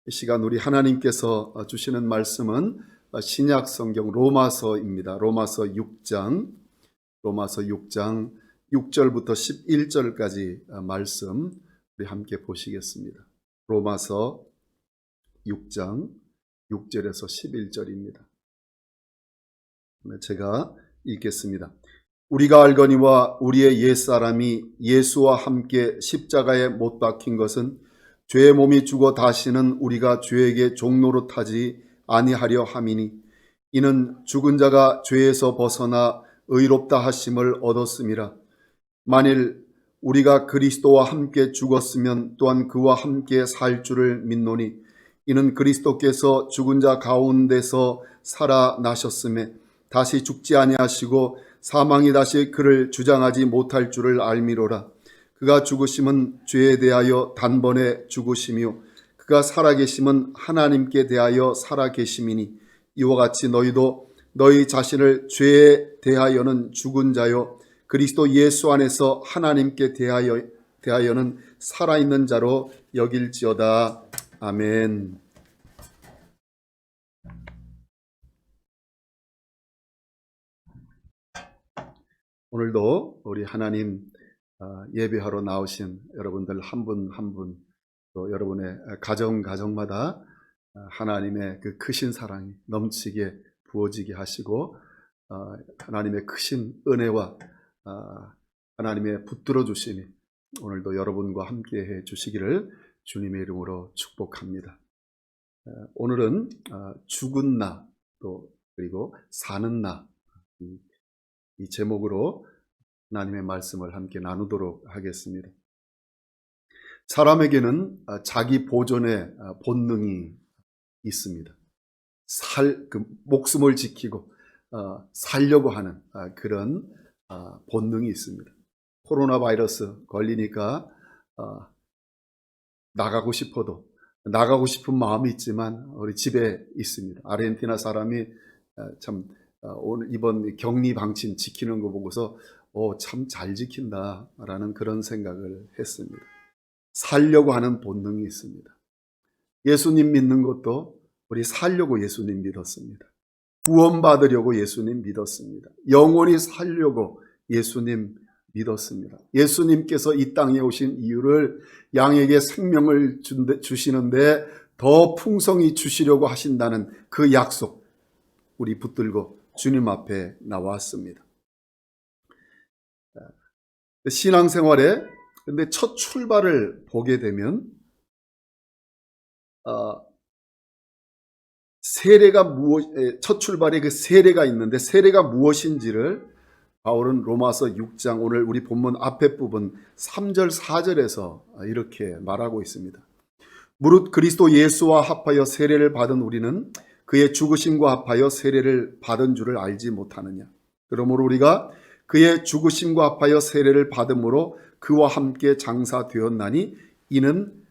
이 시간 우리 하나님께서 주시는 말씀은 신약 성경 로마서입니다. 로마서 6장 6절부터 11절까지 말씀 우리 함께 보시겠습니다. 로마서 6장 6절에서 11절입니다. 제가 읽겠습니다. 우리가 알거니와 우리의 옛사람이 예수와 함께 십자가에 못 박힌 것은 죄의 몸이 죽어 다시는 우리가 죄에게 종노릇하지 아니하려 함이니, 이는 죽은 자가 죄에서 벗어나 의롭다 하심을 얻었음이라. 만일 우리가 그리스도와 함께 죽었으면 또한 그와 함께 살 줄을 믿노니, 이는 그리스도께서 죽은 자 가운데서 살아나셨음에 다시 죽지 아니하시고 사망이 다시 그를 주장하지 못할 줄을 알미로라. 그가 죽으심은 죄에 대하여 단번에 죽으시며 그가 살아계심은 하나님께 대하여 살아계심이니, 이와 같이 너희도 너희 자신을 죄에 대하여는 죽은 자요 그리스도 예수 안에서 하나님께 대하여는 살아있는 자로 여길지어다. 아멘. 오늘도 우리 하나님 예배하러 나오신 여러분들 한 분 한 분, 또 여러분의 가정마다 하나님의 그 크신 사랑이 넘치게 부어지게 하시고, 하나님의 크신 은혜와 하나님의 붙들어 주심이 오늘도 여러분과 함께 해 주시기를 주님의 이름으로 축복합니다. 오늘은 죽은 나, 또 그리고 사는 나, 이 제목으로 하나님의 말씀을 함께 나누도록 하겠습니다. 사람에게는 자기 보존의 본능이 있습니다. 목숨을 지키고 살려고 하는 그런 본능이 있습니다. 코로나 바이러스 걸리니까 나가고 싶은 마음이 있지만 우리 집에 있습니다. 아르헨티나 사람이 참 오늘 이번 격리 방침 지키는 거 보고서 참 잘 지킨다라는 그런 생각을 했습니다. 살려고 하는 본능이 있습니다. 예수님 믿는 것도 우리 살려고 예수님 믿었습니다. 구원받으려고 예수님 믿었습니다. 영원히 살려고 예수님 믿었습니다. 예수님께서 이 땅에 오신 이유를 양에게 생명을 주시는데 더 풍성히 주시려고 하신다는 그 약속, 우리 붙들고 주님 앞에 나왔습니다. 신앙생활에 근데 첫 출발을 보게 되면 첫 출발에 그 세례가 있는데, 세례가 무엇인지를 바울은 로마서 6장 오늘 우리 본문 앞에 부분 3절 4절에서 이렇게 말하고 있습니다. 무릇 그리스도 예수와 합하여 세례를 받은 우리는 그의 죽으심과 합하여 세례를 받은 줄을 알지 못하느냐. 그러므로 우리가 그의 죽으심과 합하여 세례를 받음으로 그와 함께 장사되었나니, 이는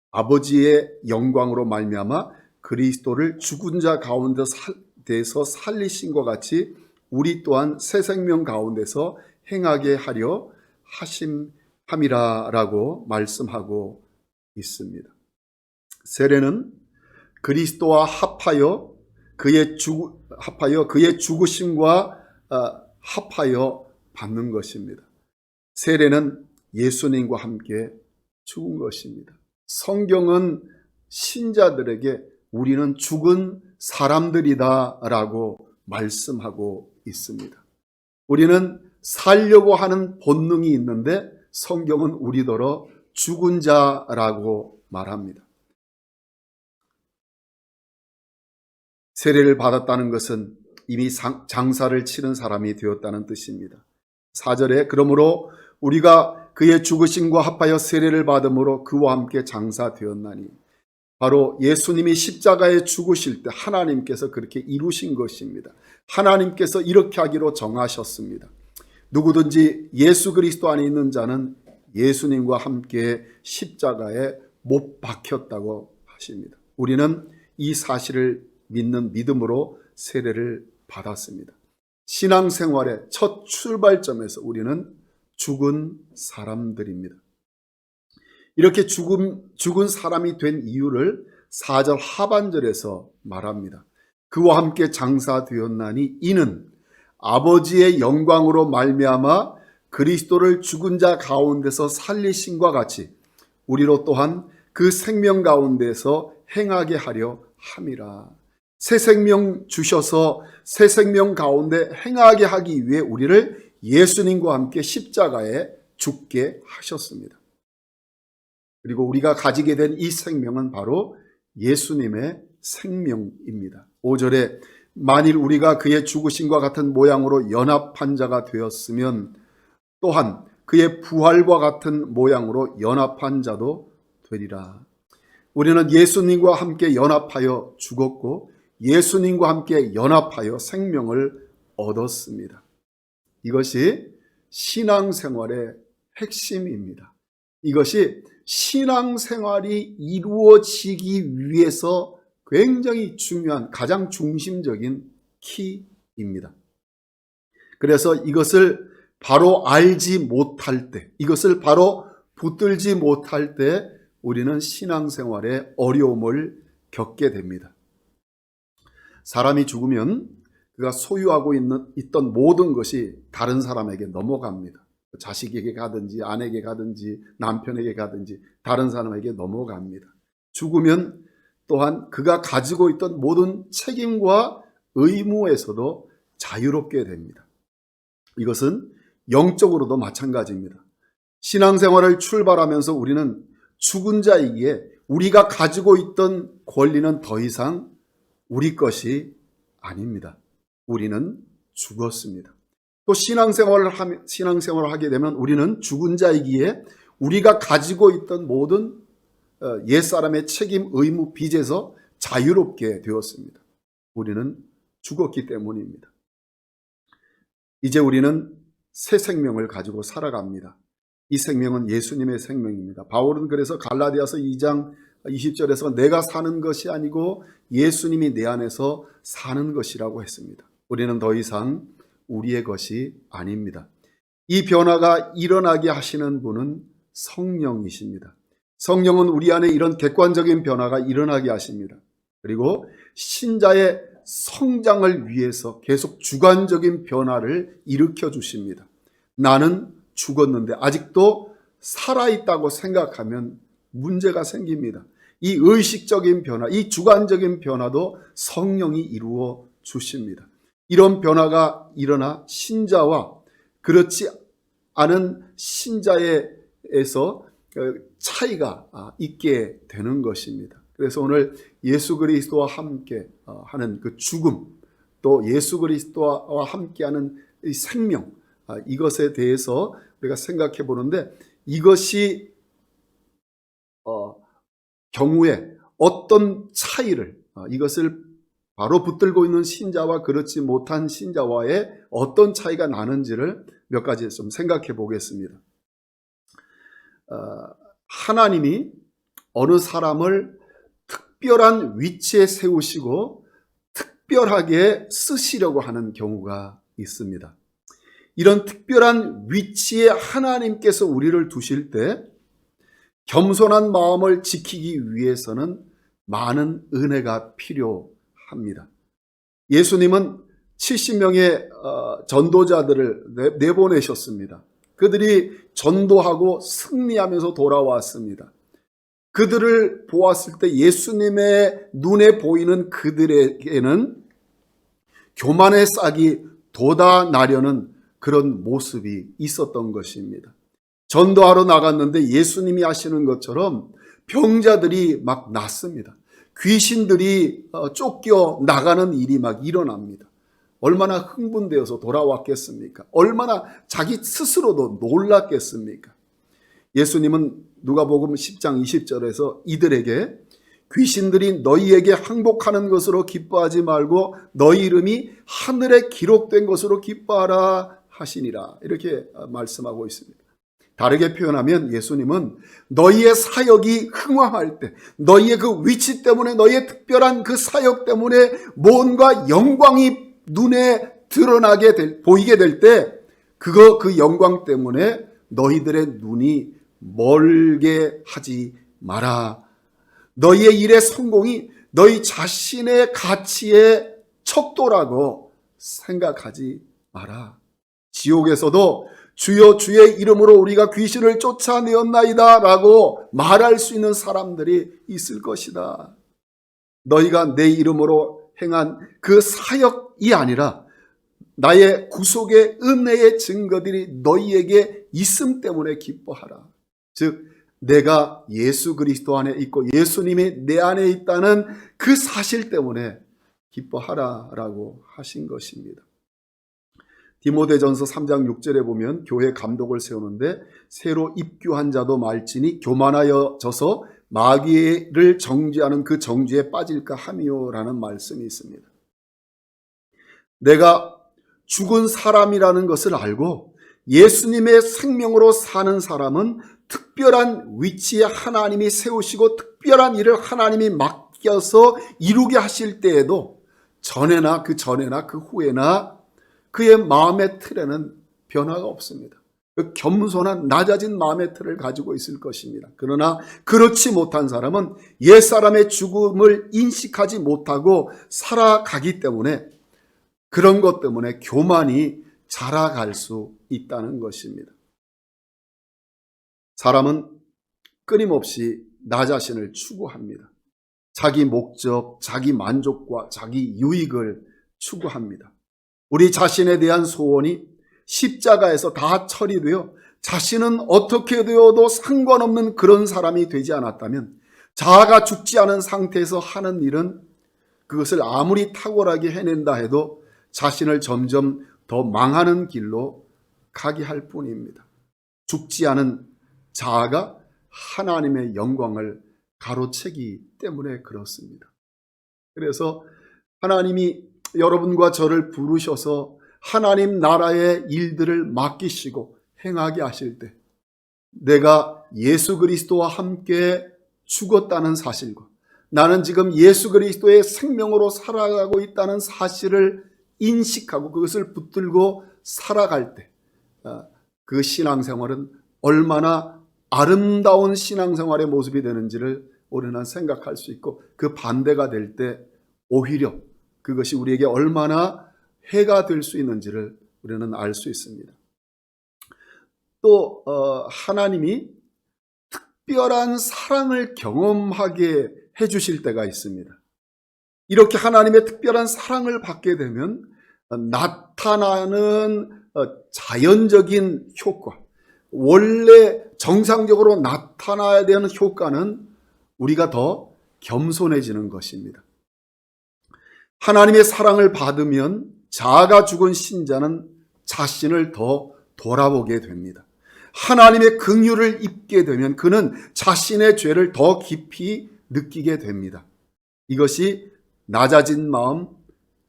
아버지의 영광으로 말미암아 그리스도를 죽은 자 가운데서 살리신과 같이 우리 또한 새 생명 가운데서 행하게 하려 하심함이라라고 말씀하고 있습니다. 세례는 그리스도와 합하여 그의 죽으심과 합하여 받는 것입니다. 세례는 예수님과 함께 죽은 것입니다. 성경은 신자들에게 우리는 죽은 사람들이다 라고 말씀하고 있습니다. 우리는 살려고 하는 본능이 있는데 성경은 우리더러 죽은 자라고 말합니다. 세례를 받았다는 것은 이미 장사를 치른 사람이 되었다는 뜻입니다. 4절에 그러므로 우리가 그의 죽으심과 합하여 세례를 받음으로 그와 함께 장사되었나니, 바로 예수님이 십자가에 죽으실 때 하나님께서 그렇게 이루신 것입니다. 하나님께서 이렇게 하기로 정하셨습니다. 누구든지 예수 그리스도 안에 있는 자는 예수님과 함께 십자가에 못 박혔다고 하십니다. 우리는 이 사실을 믿는 믿음으로 세례를 받았습니다. 신앙생활의 첫 출발점에서 우리는 죽은 사람들입니다. 이렇게 죽은 사람이 된 이유를 4절 하반절에서 말합니다. 그와 함께 장사되었나니 이는 아버지의 영광으로 말미암아 그리스도를 죽은 자 가운데서 살리심과 같이 우리로 또한 그 생명 가운데서 행하게 하려 함이라. 새 생명 주셔서 새 생명 가운데 행하게 하기 위해 우리를 예수님과 함께 십자가에 죽게 하셨습니다. 그리고 우리가 가지게 된 이 생명은 바로 예수님의 생명입니다. 5절에 만일 우리가 그의 죽으심과 같은 모양으로 연합한 자가 되었으면 또한 그의 부활과 같은 모양으로 연합한 자도 되리라. 우리는 예수님과 함께 연합하여 죽었고 예수님과 함께 연합하여 생명을 얻었습니다. 이것이 신앙생활의 핵심입니다. 이것이 신앙생활이 이루어지기 위해서 굉장히 중요한 가장 중심적인 키입니다. 그래서 이것을 바로 알지 못할 때, 이것을 바로 붙들지 못할 때 우리는 신앙생활에 어려움을 겪게 됩니다. 사람이 죽으면 그가 소유하고 있던 모든 것이 다른 사람에게 넘어갑니다. 자식에게 가든지 아내에게 가든지 남편에게 가든지 다른 사람에게 넘어갑니다. 죽으면 또한 그가 가지고 있던 모든 책임과 의무에서도 자유롭게 됩니다. 이것은 영적으로도 마찬가지입니다. 신앙생활을 출발하면서 우리는 죽은 자이기에 우리가 가지고 있던 권리는 더 이상 우리 것이 아닙니다. 우리는 죽었습니다. 또 신앙생활을 하게 되면 우리는 죽은 자이기에 우리가 가지고 있던 모든 옛사람의 책임, 의무, 빚에서 자유롭게 되었습니다. 우리는 죽었기 때문입니다. 이제 우리는 새 생명을 가지고 살아갑니다. 이 생명은 예수님의 생명입니다. 바울은 그래서 갈라디아서 2장 20절에서 내가 사는 것이 아니고 예수님이 내 안에서 사는 것이라고 했습니다. 우리는 더 이상 우리의 것이 아닙니다. 이 변화가 일어나게 하시는 분은 성령이십니다. 성령은 우리 안에 이런 객관적인 변화가 일어나게 하십니다. 그리고 신자의 성장을 위해서 계속 주관적인 변화를 일으켜 주십니다. 나는 죽었는데 아직도 살아있다고 생각하면 문제가 생깁니다. 이 의식적인 변화, 이 주관적인 변화도 성령이 이루어 주십니다. 이런 변화가 일어나 신자와 그렇지 않은 신자에서 차이가 있게 되는 것입니다. 그래서 오늘 예수 그리스도와 함께 하는 그 죽음, 또 예수 그리스도와 함께하는 이 생명, 이것에 대해서 우리가 생각해 보는데 이것이 경우에 어떤 차이를 이것을 바로 붙들고 있는 신자와 그렇지 못한 신자와의 어떤 차이가 나는지를 몇 가지 좀 생각해 보겠습니다. 하나님이 어느 사람을 특별한 위치에 세우시고 특별하게 쓰시려고 하는 경우가 있습니다. 이런 특별한 위치에 하나님께서 우리를 두실 때 겸손한 마음을 지키기 위해서는 많은 은혜가 필요합니다. 예수님은 70명의 전도자들을 내보내셨습니다. 그들이 전도하고 승리하면서 돌아왔습니다. 그들을 보았을 때 예수님의 눈에 보이는 그들에게는 교만의 싹이 돋아나려는 그런 모습이 있었던 것입니다. 전도하러 나갔는데 예수님이 하시는 것처럼 병자들이 막 낫습니다. 귀신들이 쫓겨 나가는 일이 막 일어납니다. 얼마나 흥분되어서 돌아왔겠습니까? 얼마나 자기 스스로도 놀랐겠습니까? 예수님은 누가복음 10장 20절에서 이들에게 귀신들이 너희에게 항복하는 것으로 기뻐하지 말고 너희 이름이 하늘에 기록된 것으로 기뻐하라 하시니라, 이렇게 말씀하고 있습니다. 다르게 표현하면 예수님은 너희의 사역이 흥황할 때, 너희의 그 위치 때문에, 너희의 특별한 그 사역 때문에 뭔가 영광이 눈에 드러나게 보이게 될 때, 그 영광 때문에 너희들의 눈이 멀게 하지 마라. 너희의 일의 성공이 너희 자신의 가치의 척도라고 생각하지 마라. 지옥에서도 주여 주의 이름으로 우리가 귀신을 쫓아내었나이다 라고 말할 수 있는 사람들이 있을 것이다. 너희가 내 이름으로 행한 그 사역이 아니라 나의 구속의 은혜의 증거들이 너희에게 있음 때문에 기뻐하라. 즉 내가 예수 그리스도 안에 있고 예수님이 내 안에 있다는 그 사실 때문에 기뻐하라 라고 하신 것입니다. 디모데전서 3장 6절에 보면 교회 감독을 세우는데 새로 입교한 자도 말지니 교만하여져서 마귀를 정죄하는 그 정죄에 빠질까 함이요라는 말씀이 있습니다. 내가 죽은 사람이라는 것을 알고 예수님의 생명으로 사는 사람은 특별한 위치에 하나님이 세우시고 특별한 일을 하나님이 맡겨서 이루게 하실 때에도 전에나 그 후에나 그의 마음의 틀에는 변화가 없습니다. 그 겸손한 낮아진 마음의 틀을 가지고 있을 것입니다. 그러나 그렇지 못한 사람은 옛사람의 죽음을 인식하지 못하고 살아가기 때문에 그런 것 때문에 교만이 자라갈 수 있다는 것입니다. 사람은 끊임없이 나 자신을 추구합니다. 자기 목적, 자기 만족과 자기 유익을 추구합니다. 우리 자신에 대한 소원이 십자가에서 다 처리되어 자신은 어떻게 되어도 상관없는 그런 사람이 되지 않았다면 자아가 죽지 않은 상태에서 하는 일은 그것을 아무리 탁월하게 해낸다 해도 자신을 점점 더 망하는 길로 가게 할 뿐입니다. 죽지 않은 자아가 하나님의 영광을 가로채기 때문에 그렇습니다. 그래서 하나님이 여러분과 저를 부르셔서 하나님 나라의 일들을 맡기시고 행하게 하실 때 내가 예수 그리스도와 함께 죽었다는 사실과 나는 지금 예수 그리스도의 생명으로 살아가고 있다는 사실을 인식하고 그것을 붙들고 살아갈 때 그 신앙생활은 얼마나 아름다운 신앙생활의 모습이 되는지를 우리는 생각할 수 있고 그 반대가 될 때 오히려 그것이 우리에게 얼마나 해가 될 수 있는지를 우리는 알 수 있습니다. 또 하나님이 특별한 사랑을 경험하게 해주실 때가 있습니다. 이렇게 하나님의 특별한 사랑을 받게 되면 나타나는 자연적인 효과, 원래 정상적으로 나타나야 되는 효과는 우리가 더 겸손해지는 것입니다. 하나님의 사랑을 받으면 자아가 죽은 신자는 자신을 더 돌아보게 됩니다. 하나님의 긍휼을 입게 되면 그는 자신의 죄를 더 깊이 느끼게 됩니다. 이것이 낮아진 마음,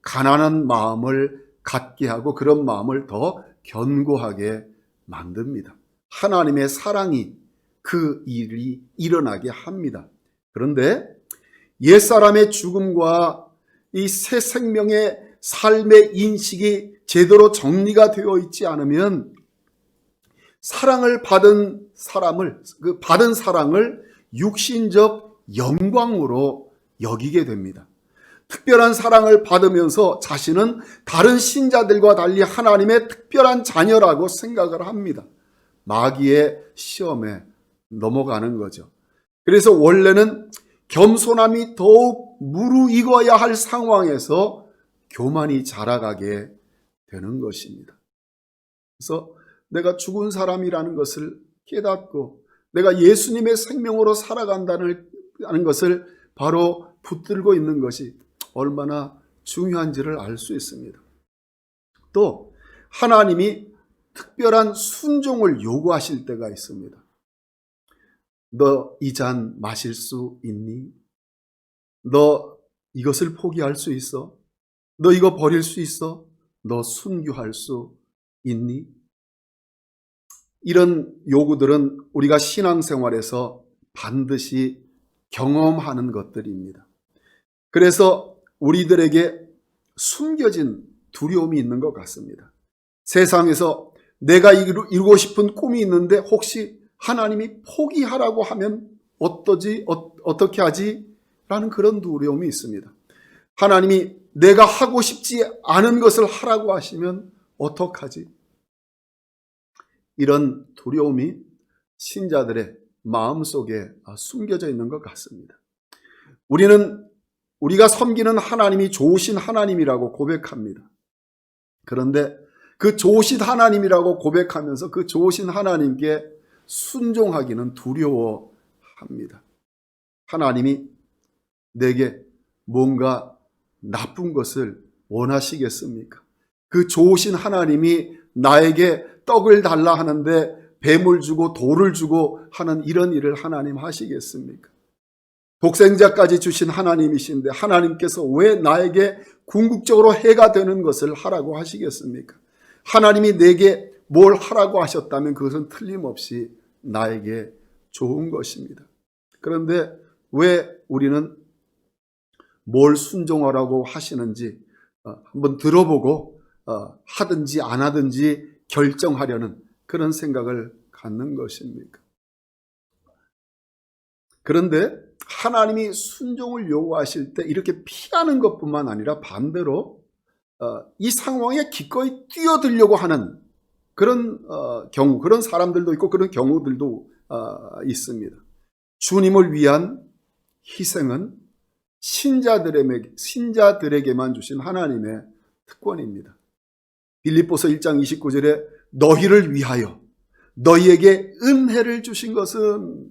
가난한 마음을 갖게 하고 그런 마음을 더 견고하게 만듭니다. 하나님의 사랑이 그 일이 일어나게 합니다. 그런데 옛사람의 죽음과 이 새 생명의 삶의 인식이 제대로 정리가 되어 있지 않으면 사랑을 받은 사람을, 그 받은 사랑을 육신적 영광으로 여기게 됩니다. 특별한 사랑을 받으면서 자신은 다른 신자들과 달리 하나님의 특별한 자녀라고 생각을 합니다. 마귀의 시험에 넘어가는 거죠. 그래서 원래는 겸손함이 더욱 무르익어야 할 상황에서 교만이 자라가게 되는 것입니다. 그래서 내가 죽은 사람이라는 것을 깨닫고 내가 예수님의 생명으로 살아간다는 것을 바로 붙들고 있는 것이 얼마나 중요한지를 알 수 있습니다. 또 하나님이 특별한 순종을 요구하실 때가 있습니다. 너 이 잔 마실 수 있니? 너 이것을 포기할 수 있어? 너 이거 버릴 수 있어? 너 순교할 수 있니? 이런 요구들은 우리가 신앙생활에서 반드시 경험하는 것들입니다. 그래서 우리들에게 숨겨진 두려움이 있는 것 같습니다. 세상에서 내가 이루고 싶은 꿈이 있는데 혹시 하나님이 포기하라고 하면 어떠지? 어떻게 하지? 라는 그런 두려움이 있습니다. 하나님이 내가 하고 싶지 않은 것을 하라고 하시면 어떡하지? 이런 두려움이 신자들의 마음속에 숨겨져 있는 것 같습니다. 우리가 섬기는 하나님이 좋으신 하나님이라고 고백합니다. 그런데 그 좋으신 하나님이라고 고백하면서 그 좋으신 하나님께 순종하기는 두려워합니다. 하나님이 내게 뭔가 나쁜 것을 원하시겠습니까? 그 좋으신 하나님이 나에게 떡을 달라 하는데 뱀을 주고 돌을 주고 하는 이런 일을 하나님 하시겠습니까? 독생자까지 주신 하나님이신데 하나님께서 왜 나에게 궁극적으로 해가 되는 것을 하라고 하시겠습니까? 하나님이 내게 뭘 하라고 하셨다면 그것은 틀림없이 나에게 좋은 것입니다. 그런데 왜 우리는 뭘 순종하라고 하시는지 한번 들어보고 하든지 안 하든지 결정하려는 그런 생각을 갖는 것입니까? 그런데 하나님이 순종을 요구하실 때 이렇게 피하는 것뿐만 아니라 반대로 이 상황에 기꺼이 뛰어들려고 하는 그런 경우, 그런 사람들도 있고 그런 경우들도 있습니다. 주님을 위한 희생은 신자들에게만 주신 하나님의 특권입니다. 빌립보서 1장 29절에 너희를 위하여 너희에게 은혜를 주신 것은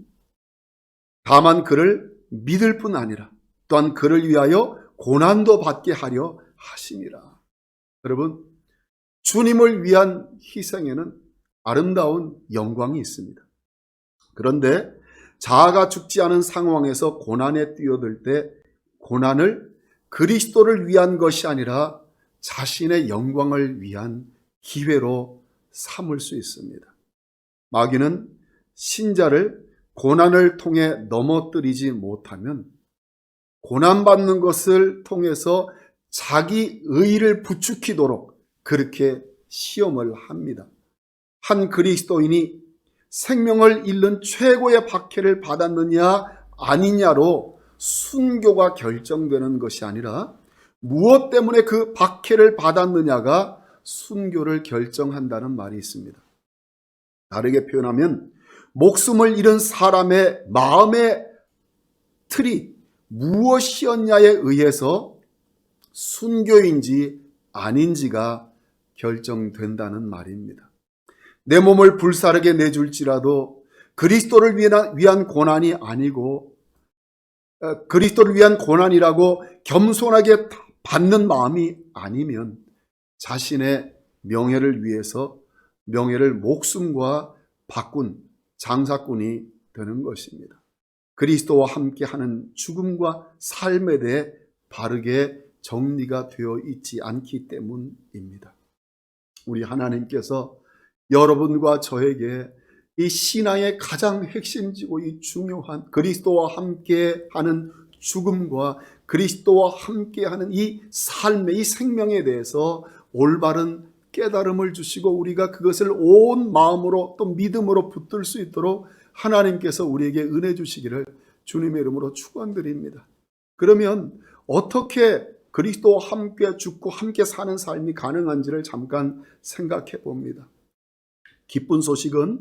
다만 그를 믿을 뿐 아니라 또한 그를 위하여 고난도 받게 하려 하심이라. 여러분, 주님을 위한 희생에는 아름다운 영광이 있습니다. 그런데 자아가 죽지 않은 상황에서 고난에 뛰어들 때 고난을 그리스도를 위한 것이 아니라 자신의 영광을 위한 기회로 삼을 수 있습니다. 마귀는 신자를 고난을 통해 넘어뜨리지 못하면 고난받는 것을 통해서 자기 의의를 부추기도록 그렇게 시험을 합니다. 한 그리스도인이 생명을 잃는 최고의 박해를 받았느냐 아니냐로 순교가 결정되는 것이 아니라 무엇 때문에 그 박해를 받았느냐가 순교를 결정한다는 말이 있습니다. 다르게 표현하면 목숨을 잃은 사람의 마음의 틀이 무엇이었냐에 의해서 순교인지 아닌지가 결정된다는 말입니다. 내 몸을 불사르게 내줄지라도 그리스도를 위한 고난이 아니고 그리스도를 위한 고난이라고 겸손하게 받는 마음이 아니면 자신의 명예를 위해서 명예를 목숨과 바꾼 장사꾼이 되는 것입니다. 그리스도와 함께하는 죽음과 삶에 대해 바르게 정리가 되어 있지 않기 때문입니다. 우리 하나님께서 여러분과 저에게 이 신앙의 가장 핵심지고 이 중요한 그리스도와 함께하는 죽음과 그리스도와 함께하는 이 삶의 이 생명에 대해서 올바른 깨달음을 주시고 우리가 그것을 온 마음으로 또 믿음으로 붙들 수 있도록 하나님께서 우리에게 은혜 주시기를 주님의 이름으로 축원드립니다. 그러면 어떻게 그리스도와 함께 죽고 함께 사는 삶이 가능한지를 잠깐 생각해 봅니다. 기쁜 소식은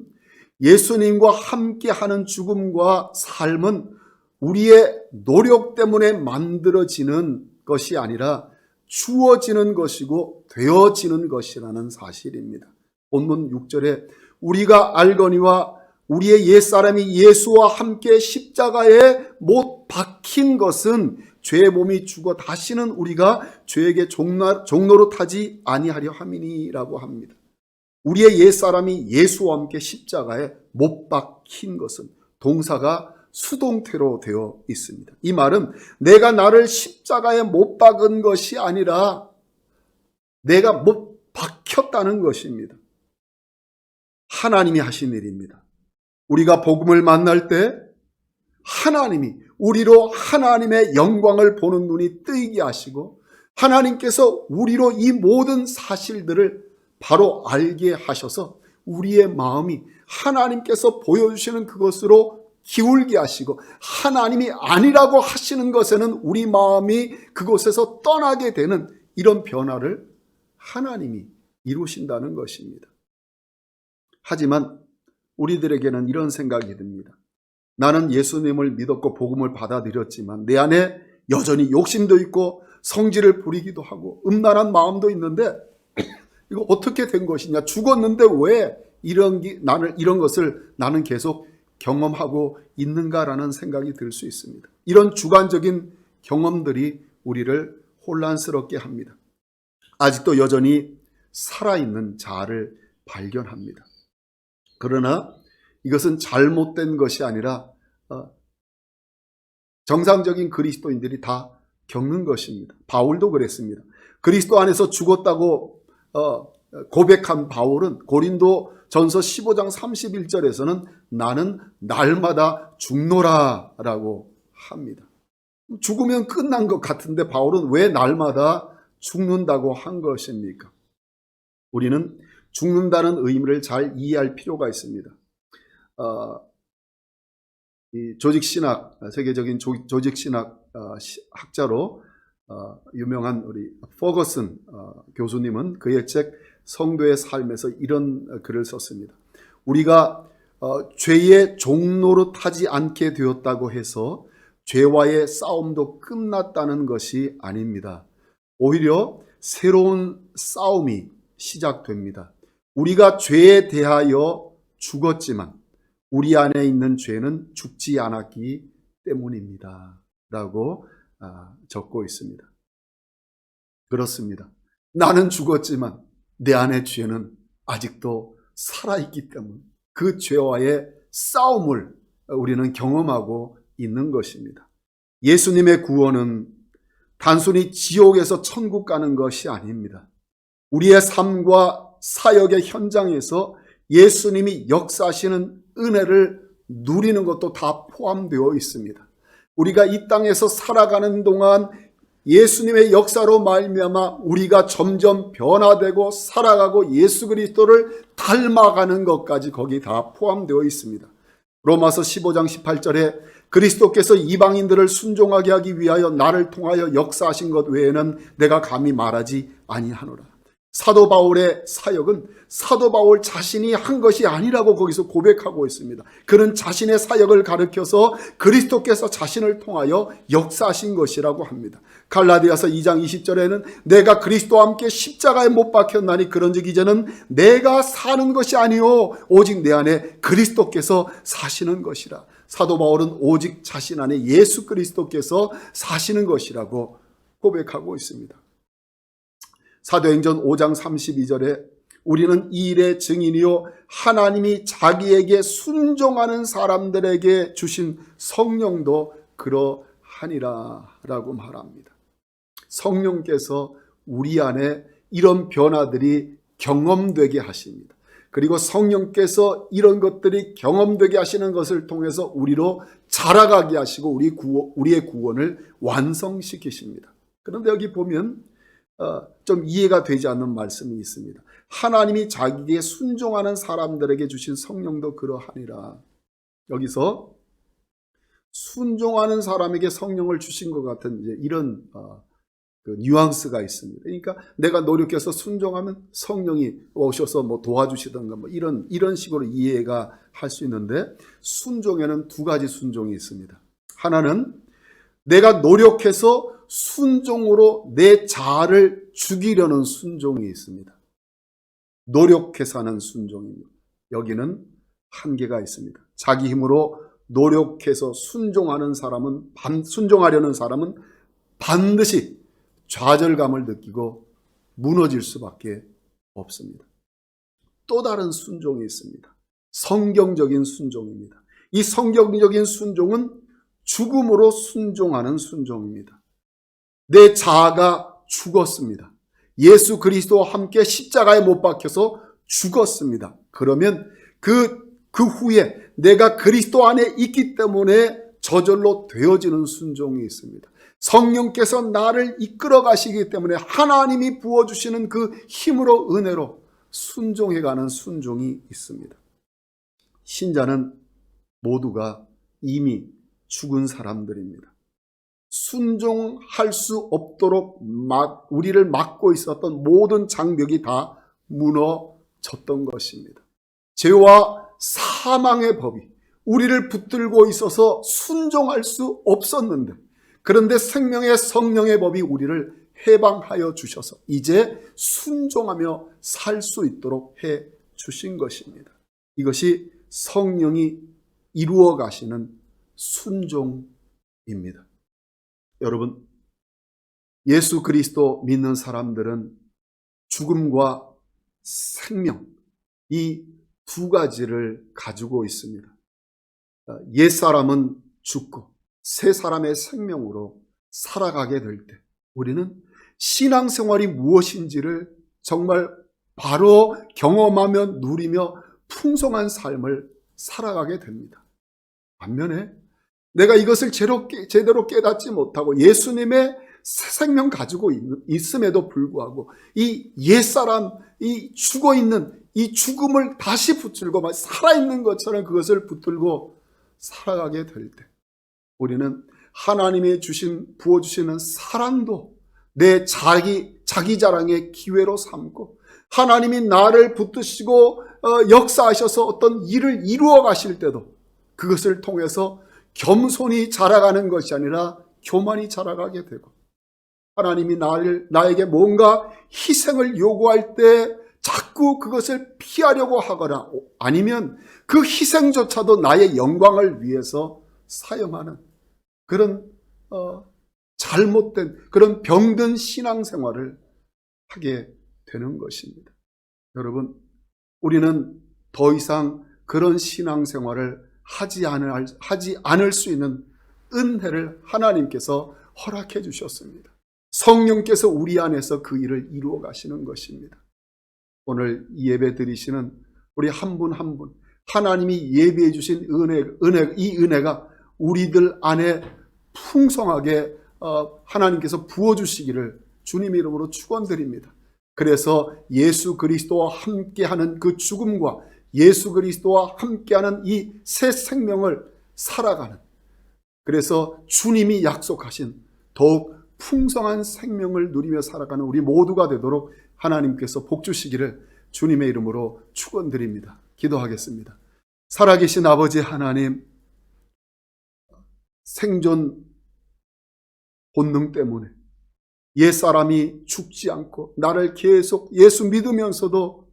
예수님과 함께하는 죽음과 삶은 우리의 노력 때문에 만들어지는 것이 아니라 주어지는 것이고 되어지는 것이라는 사실입니다. 본문 6절에 우리가 알거니와 우리의 옛사람이 예수와 함께 십자가에 못 박힌 것은 죄의 몸이 죽어 다시는 우리가 죄에게 종로로 타지 아니하려 함이니라고 합니다. 우리의 옛사람이 예수와 함께 십자가에 못 박힌 것은 동사가 수동태로 되어 있습니다. 이 말은 내가 나를 십자가에 못 박은 것이 아니라 내가 못 박혔다는 것입니다. 하나님이 하신 일입니다. 우리가 복음을 만날 때 하나님이 우리로 하나님의 영광을 보는 눈이 뜨이게 하시고 하나님께서 우리로 이 모든 사실들을 바로 알게 하셔서 우리의 마음이 하나님께서 보여주시는 그것으로 기울게 하시고 하나님이 아니라고 하시는 것에는 우리 마음이 그곳에서 떠나게 되는 이런 변화를 하나님이 이루신다는 것입니다. 하지만 우리들에게는 이런 생각이 듭니다. 나는 예수님을 믿었고 복음을 받아들였지만 내 안에 여전히 욕심도 있고 성질을 부리기도 하고 음란한 마음도 있는데 이거 어떻게 된 것이냐? 죽었는데 왜 이런 것을 나는 계속 경험하고 있는가라는 생각이 들 수 있습니다. 이런 주관적인 경험들이 우리를 혼란스럽게 합니다. 아직도 여전히 살아있는 자아를 발견합니다. 그러나 이것은 잘못된 것이 아니라 정상적인 그리스도인들이 다 겪는 것입니다. 바울도 그랬습니다. 그리스도 안에서 죽었다고 고백한 바울은 고린도 전서 15장 31절에서는 나는 날마다 죽노라 라고 합니다. 죽으면 끝난 것 같은데 바울은 왜 날마다 죽는다고 한 것입니까? 우리는 죽는다는 의미를 잘 이해할 필요가 있습니다. 이 조직신학, 세계적인 조직신학 학자로 유명한 우리 퍼거슨 교수님은 그의 책 성도의 삶에서 이런 글을 썼습니다. 우리가 죄의 종노릇하지 않게 되었다고 해서 죄와의 싸움도 끝났다는 것이 아닙니다. 오히려 새로운 싸움이 시작됩니다. 우리가 죄에 대하여 죽었지만 우리 안에 있는 죄는 죽지 않았기 때문입니다. 라고 적고 있습니다. 그렇습니다. 나는 죽었지만 내 안의 죄는 아직도 살아있기 때문에 그 죄와의 싸움을 우리는 경험하고 있는 것입니다. 예수님의 구원은 단순히 지옥에서 천국 가는 것이 아닙니다. 우리의 삶과 사역의 현장에서 예수님이 역사하시는 은혜를 누리는 것도 다 포함되어 있습니다. 우리가 이 땅에서 살아가는 동안 예수님의 역사로 말미암아 우리가 점점 변화되고 살아가고 예수 그리스도를 닮아가는 것까지 거기 다 포함되어 있습니다. 로마서 15장 18절에 그리스도께서 이방인들을 순종하게 하기 위하여 나를 통하여 역사하신 것 외에는 내가 감히 말하지 아니하노라. 사도 바울의 사역은 사도 바울 자신이 한 것이 아니라고 거기서 고백하고 있습니다. 그는 자신의 사역을 가르쳐서 그리스도께서 자신을 통하여 역사하신 것이라고 합니다. 갈라디아서 2장 20절에는 내가 그리스도와 함께 십자가에 못 박혔나니 그런즉 이제는 내가 사는 것이 아니요 오직 내 안에 그리스도께서 사시는 것이라. 사도 바울은 오직 자신 안에 예수 그리스도께서 사시는 것이라고 고백하고 있습니다. 사도행전 5장 32절에 우리는 이 일의 증인이요 하나님이 자기에게 순종하는 사람들에게 주신 성령도 그러하니라 라고 말합니다. 성령께서 우리 안에 이런 변화들이 경험되게 하십니다. 그리고 성령께서 이런 것들이 경험되게 하시는 것을 통해서 우리로 자라가게 하시고 우리의 구원을 완성시키십니다. 그런데 여기 보면 좀 이해가 되지 않는 말씀이 있습니다. 하나님이 자기에게 순종하는 사람들에게 주신 성령도 그러하니라. 여기서 순종하는 사람에게 성령을 주신 것 같은 이런 그 뉘앙스가 있습니다. 그러니까 내가 노력해서 순종하면 성령이 오셔서 뭐 도와주시던가 뭐 이런 식으로 이해가 할 수 있는데 순종에는 두 가지 순종이 있습니다. 하나는 내가 노력해서 순종으로 내 자아를 죽이려는 순종이 있습니다. 노력해서 하는 순종입니다. 여기는 한계가 있습니다. 자기 힘으로 노력해서 순종하려는 사람은 반드시 좌절감을 느끼고 무너질 수밖에 없습니다. 또 다른 순종이 있습니다. 성경적인 순종입니다. 이 성경적인 순종은 죽음으로 순종하는 순종입니다. 내 자아가 죽었습니다. 예수 그리스도와 함께 십자가에 못 박혀서 죽었습니다. 그러면 그 후에 내가 그리스도 안에 있기 때문에 저절로 되어지는 순종이 있습니다. 성령께서 나를 이끌어 가시기 때문에 하나님이 부어주시는 그 힘으로 은혜로 순종해가는 순종이 있습니다. 신자는 모두가 이미 죽은 사람들입니다. 순종할 수 없도록 우리를 막고 있었던 모든 장벽이 다 무너졌던 것입니다. 죄와 사망의 법이 우리를 붙들고 있어서 순종할 수 없었는데, 그런데 생명의 성령의 법이 우리를 해방하여 주셔서 이제 순종하며 살 수 있도록 해 주신 것입니다. 이것이 성령이 이루어 가시는 순종입니다. 여러분, 예수 그리스도 믿는 사람들은 죽음과 생명, 이 두 가지를 가지고 있습니다. 옛사람은 죽고 새 사람의 생명으로 살아가게 될 때 우리는 신앙생활이 무엇인지를 정말 바로 경험하며 누리며 풍성한 삶을 살아가게 됩니다. 반면에 내가 이것을 제대로 깨닫지 못하고 예수님의 새 생명 가지고 있음에도 불구하고 이 옛사람, 이 죽어있는 이 죽음을 다시 붙들고 살아있는 것처럼 그것을 붙들고 살아가게 될 때 우리는 하나님이 부어주시는 사랑도 내 자기 자랑의 기회로 삼고, 하나님이 나를 붙드시고 역사하셔서 어떤 일을 이루어 가실 때도 그것을 통해서 겸손히 자라가는 것이 아니라 교만히 자라가게 되고, 하나님이 나에게 뭔가 희생을 요구할 때 자꾸 그것을 피하려고 하거나 아니면 그 희생조차도 나의 영광을 위해서 사용하는 그런 잘못된 그런 병든 신앙생활을 하게 되는 것입니다. 여러분, 우리는 더 이상 그런 신앙생활을 하지 않을 수 있는 은혜를 하나님께서 허락해 주셨습니다. 성령께서 우리 안에서 그 일을 이루어 가시는 것입니다. 오늘 예배 드리시는 우리 한 분 한 분, 하나님이 예비해 주신 이 은혜가 우리들 안에 풍성하게 하나님께서 부어주시기를 주님 이름으로 축원드립니다. 그래서 예수 그리스도와 함께하는 그 죽음과 예수 그리스도와 함께하는 이 새 생명을 살아가는, 그래서 주님이 약속하신 더욱 풍성한 생명을 누리며 살아가는 우리 모두가 되도록 하나님께서 복 주시기를 주님의 이름으로 축원드립니다. 기도하겠습니다. 살아계신 아버지 하나님, 생존 본능 때문에 옛사람이 죽지 않고 나를 계속 예수 믿으면서도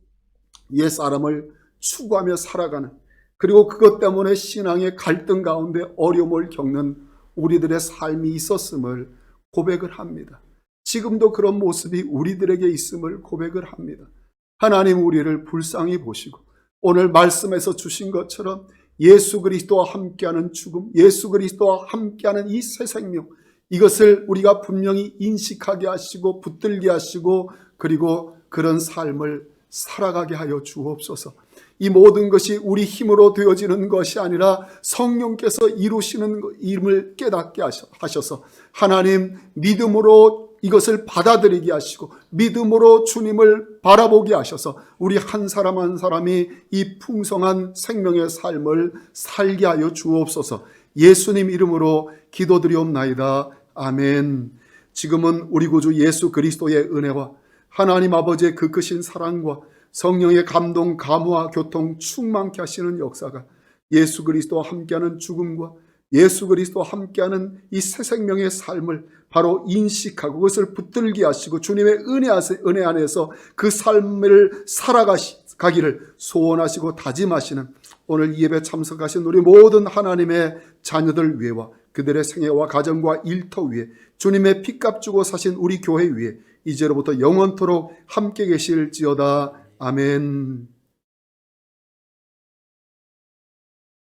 옛사람을 추구하며 살아가는, 그리고 그것 때문에 신앙의 갈등 가운데 어려움을 겪는 우리들의 삶이 있었음을 고백을 합니다. 지금도 그런 모습이 우리들에게 있음을 고백을 합니다. 하나님, 우리를 불쌍히 보시고 오늘 말씀에서 주신 것처럼 예수 그리스도와 함께하는 죽음, 예수 그리스도와 함께하는 이 새 생명, 이것을 우리가 분명히 인식하게 하시고 붙들게 하시고, 그리고 그런 삶을 살아가게 하여 주옵소서. 이 모든 것이 우리 힘으로 되어지는 것이 아니라 성령께서 이루시는 일을 깨닫게 하셔서 하나님, 믿음으로 이것을 받아들이게 하시고 믿음으로 주님을 바라보게 하셔서 우리 한 사람 한 사람이 이 풍성한 생명의 삶을 살게 하여 주옵소서. 예수님 이름으로 기도드리옵나이다. 아멘. 지금은 우리 구주 예수 그리스도의 은혜와 하나님 아버지의 그 크신 사랑과 성령의 감동, 감화, 교통 충만케 하시는 역사가 예수 그리스도와 함께하는 죽음과 예수 그리스도와 함께하는 이 새 생명의 삶을 바로 인식하고 그것을 붙들게 하시고 주님의 은혜 안에서 그 삶을 살아가기를 소원하시고 다짐하시는 오늘 이 예배 참석하신 우리 모든 하나님의 자녀들 위에와 그들의 생애와 가정과 일터 위에 주님의 피값 주고 사신 우리 교회 위에 이제로부터 영원토록 함께 계실지어다. 아멘.